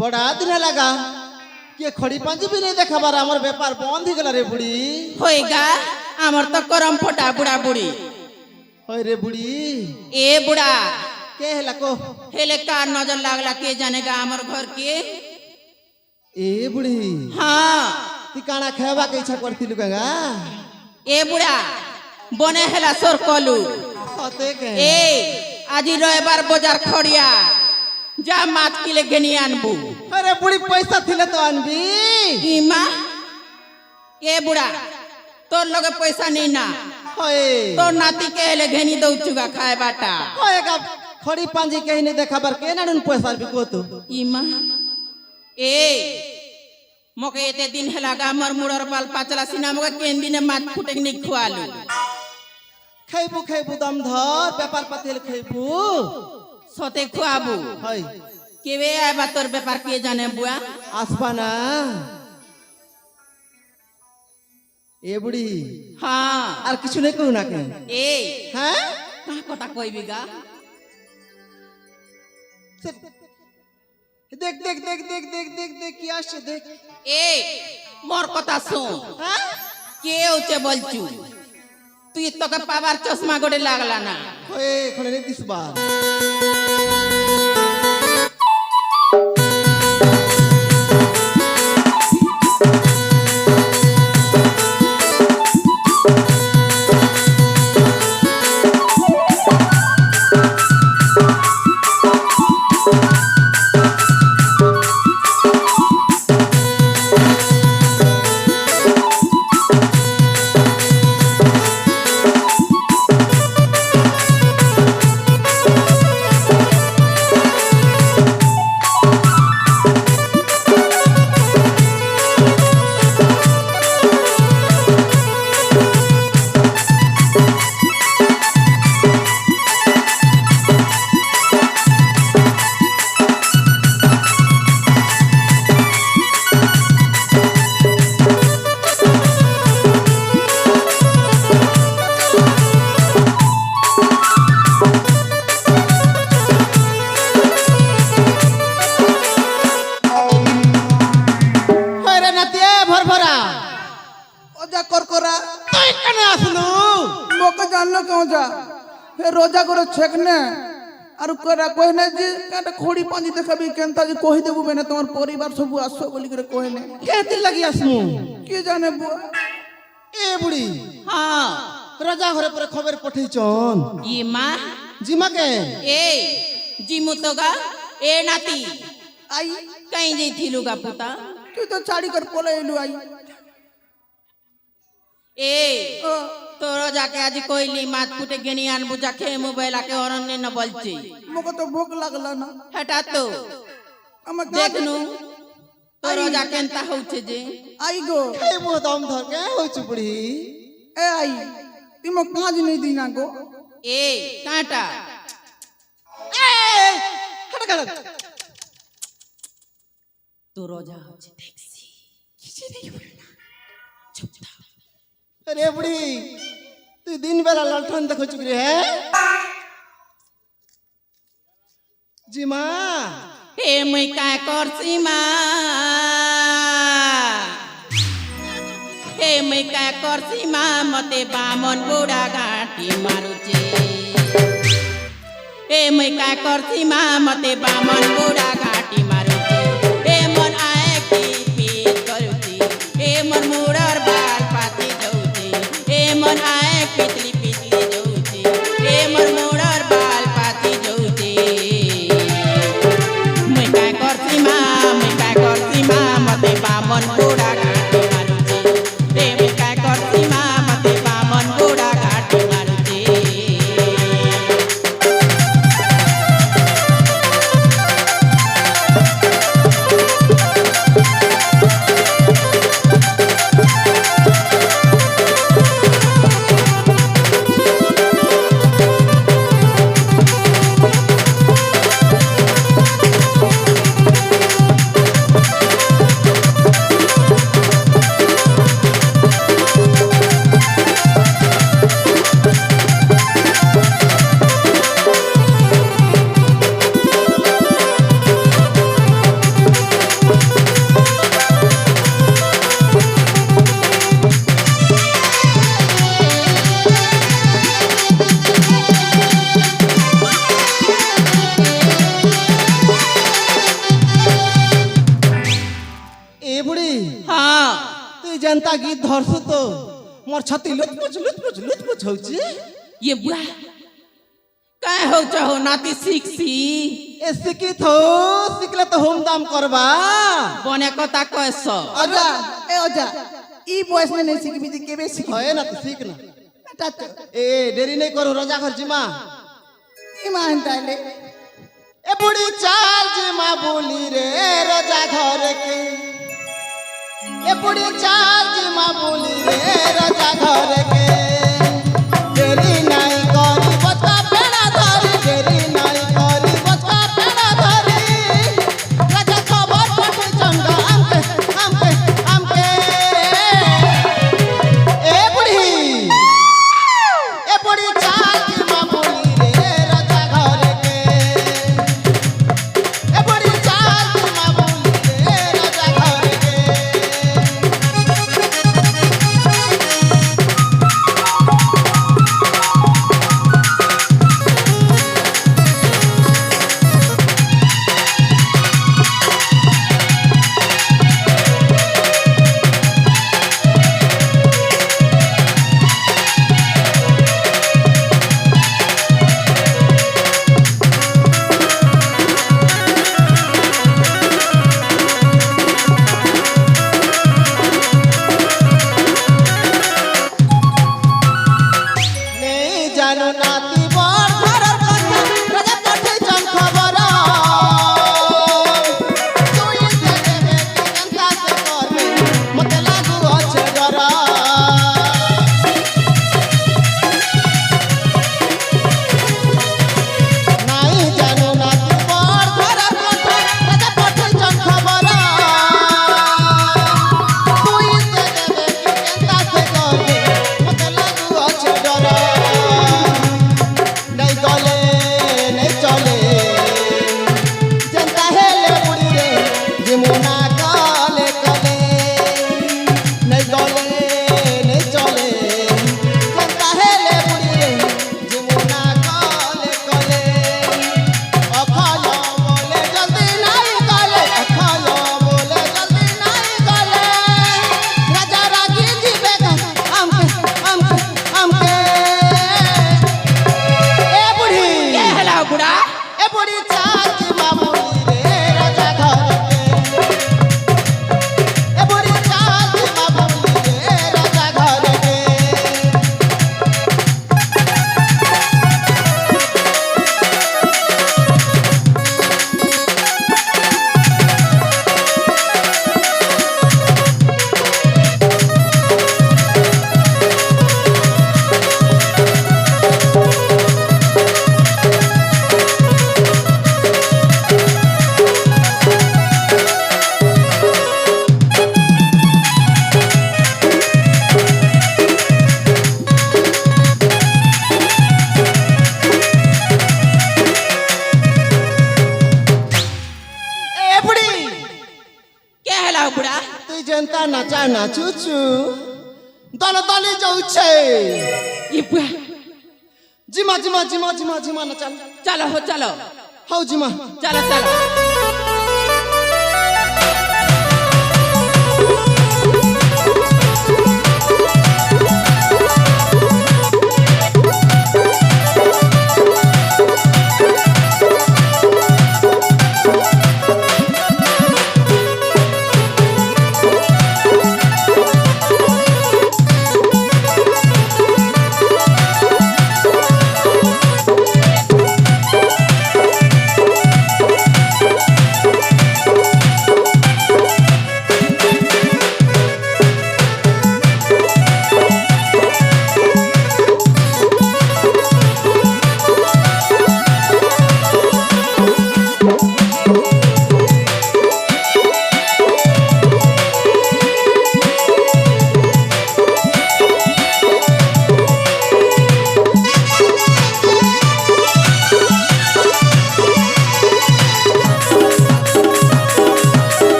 बड़ा दिन लगा कि खड़ी पांजी भी नहीं देखा बार हमर व्यापार बंद ही गला रे बुढ़ी होएगा हमर तो करम फटा बुढ़ा बुढ़ी होय रे बुढ़ी ए बुढ़ा के हेला को हेले का नजर लागला के जानेगा हमर घर के ए बुढ़ी हाँ ठिकाना खेवा के इच्छा करती लुगागा ए बुढ़ा बने हेला सोर कलू सते के ए आज रविवार बाजार खड़िया जा मात किले गेनी आनबू अरे बुढ़ी पैसा थिले तो अनबी इमा ए बुढ़ा तोर लगे पैसा नहीं ना होय तोर नाती के हेले घेनी दऊ चुगा खाए बाटा होएगा खड़ी पांजी के नहीं देखा बार के नाडन पैसा बिको तो इमा ए मोके एते दिन हेला गामर मुड़र बाल पाचला सिना मोके केन दिने मात फुटेक नहीं खुआलू खैबू खैबू दम धर व्यापार पतेल खैबू सोते खुआबू हाय केवे आबा तोर व्यापार के जाने बुआ आसपाना ए बुढ़ी हाँ আর কিছু নেই কও না কে ए হ্যাঁ का কথা কইবিগা দেখ দেখ দেখ দেখ দেখ দেখ দেখ কি আসছে দেখ ए मोर কথা শুন হ্যাঁ কে উচে বলছু তুই তোকে পাবার চশমা গড়ে লাগলা না ওই এখানে নে দিসবার रोजा करे छेकने और करा कहने जे काटा खोड़ी पांजी देखबी केनता जे कहि देबू बेने तोर परिवार सब आसो बोली करे कहने केते लगी आसमु के जाने बुआ ए बुढ़ी हाँ राजा घरे पर खबर पठै चन ये माँ जिमा के ए जिमु तोगा ए नाती आई कहीं जे थिलुगा पुता तू तो चाड़ी कर पोले एलु आई ए तोरो जाके आज कोइली मात फुटे गेनी आन बुझा खे मोबाइल के औरन न बोलची मको तो भूख लागला ना हटा तो हम देखनु तोरो जाके एंता होचे जे आई गो खैबू दम धर के होइछु बुढ़ी ए आई तिमो काज नहीं दीना गो ए काटा ए हट गल तोरो जा होचे देखसी किसी नहीं बोलना चुप था अरे बुढ़ी तू दिन बेला ललठन देखो चुकरी है जी माँ हे मैं का करसी माँ हे मैं का करसी माँ मते बामन बुढ़ा घाटी मारुचे हे मैं का करसी माँ मते बामन बुढ़ा घाटी मारुचे हे मन आए की पीत करुची हे मन मुड़र बाल पाती जाऊची हे मन आए पितली पितली जाऊची हे मन मुड़र बाल पाती जाऊची मैं काय करती माँ मते बामन बुढ़ा घाटी मारुची हे मैं काय करती माँ मते बामन बुढ़ा घाटी मारुची তুই যেনতা গীত ধরছু তো মোর ছতি লুচপুচ হଉଛି ये बुआ काय हो चाहो नाती सीखसी এ শিক্ষিত হো শিখলে তো হোম দাম করবা बने कता कैस অজা এ অজা ই বয়স में नहीं सीखबी जे केबे सीख হয় না তুই শিখ না बेटा तो এ দেরি নেই করো রোজা ঘর জিমা ईमान ताले এ বুড়ি চাল জিমা বলি রে রোজা ঘর কে এ বুড়ি চাল জিমা বলি রে রোজা ঘর কে দেরি নাই করি বচকা পেড়া ধরি দেরি নাই করি বচকা পেড়া ধরি রাজা খবর পঠে চন্ডা আমকে এ বুড়ি চাল জিমা বলি রে রোজা ঘর কে এ বুড়ি চাল জিমা বলি রে রোজা ঘর কে নেই জানো নাতি বর ঘরের কথা রাজা পাঠাইছন খবর তুই দেবে কি চিন্তা সে করবে মতে লাগু আছে ডর নাই জানো নাতি বর ঘরের কথা রাজা পাঠাইছন খবর তুই দেবে কি চিন্তা সে করবে মতে লাগু আছে ডর नहीं गले नहीं चले जनता हेले बुढ़ी रे जिमुना कले कले नहीं गले नहीं चले जनता हेले बुढ़ी रे जिमुना कले कले अखाया बोले जल्दी नहीं गले अखाया बोले जल्दी नहीं गले राजा रागी जीवे हमके ए बुढ़ी के हला बुढ़ा ए बुढ़ी चाल की मामूली रे राजा घर के ए बुढ़ी चाल की मामूली रे राजा घर के ए बुढ़ी के हला बुढ़ा তুই জনতা নাচা নাচুচু দল দলি যাচ্ছে ये बुआ জিমা জিমা জিমা জিমা জিমা নাচাল चलो हो चलो হাউ জিমা चलो चलो ए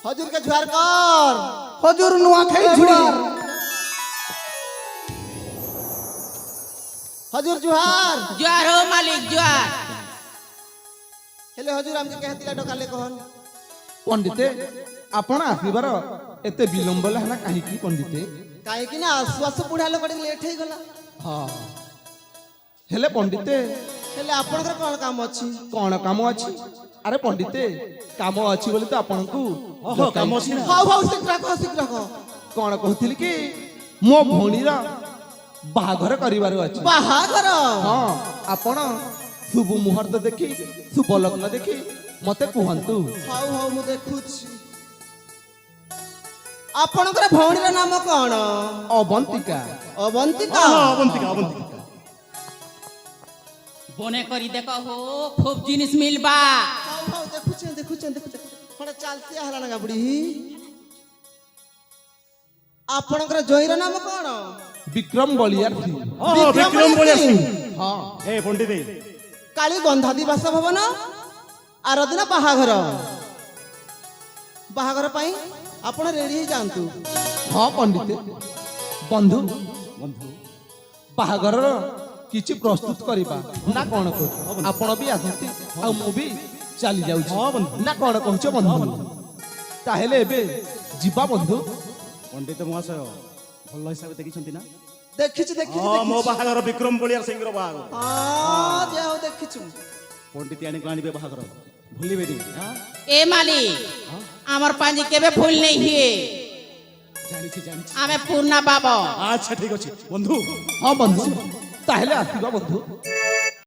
हजूर के जुहार कर हजूर नुआखाई जुआर हजूर जुहार जुआर हो मालिक जुआर हेले हजूर हमके कहतिला डकाले कहन पंडिते आपण आसबार एते विलंब है कहीं पंडिते काहे कि ना आसु बुढ़ा लोक लेट हे गला हाँ हेले पंडिते हेले आपनकर कोन काम अछि कौन काम अच्छी अरे पंडिते काम अच्छी बोले तो आपण को काम अच्छी ना हाउ हाउ शीघ्र कह कौन कहती कि मो भौणीर बाहाघर करिवार अछि बाहागर हाँ आपण शुभ मुहूर्त देखी शुभ लग्न देखी मते कहंतु हाउ हाउ मु देखुछि आपनकर भौणीर नाम कोन अवंतिका अवंतिका अवंतिका अवंतिका बने करी देखो हो खूब जिनिस मिलबा हाउ हाउ देखुछि थोड़ा चलती हला ना बुढ़ी आपनकर जोईर नाम कोन विक्रम बलियार थी विक्रम बोले हाँ ए पंडित काली गंधादी बासभवन आर दिन बाहाघर बाहाघर पाई आपण रेडी ही जानतु हाँ पंडिते बंधु बंधु बाहाघर किछि प्रस्तुत करिबा ना कोन कहू आपण भी आसंती आ मु भी चली जाउछि हाँ बंधु ना कोन कहूछ बंधु ताहेले एबे जिबा बंधु पंडित महाशय भल हिसाब देखिछंती ना देखिछु हाँ मो बाहागर विक्रम बलियार सिंह रो बाहागर हां देहो देखिछु पंडित आनी आनिबे बाहागर भूलिबे नी हां ए मालिक আমার পাঞ্জি কেবে ফুল নেই হিয়ে জানিছি জানিছি আমি পূর্ণা বাবা আচ্ছা ঠিক আছে বন্ধু हाँ बंधु ताहेले आसिबा बंधु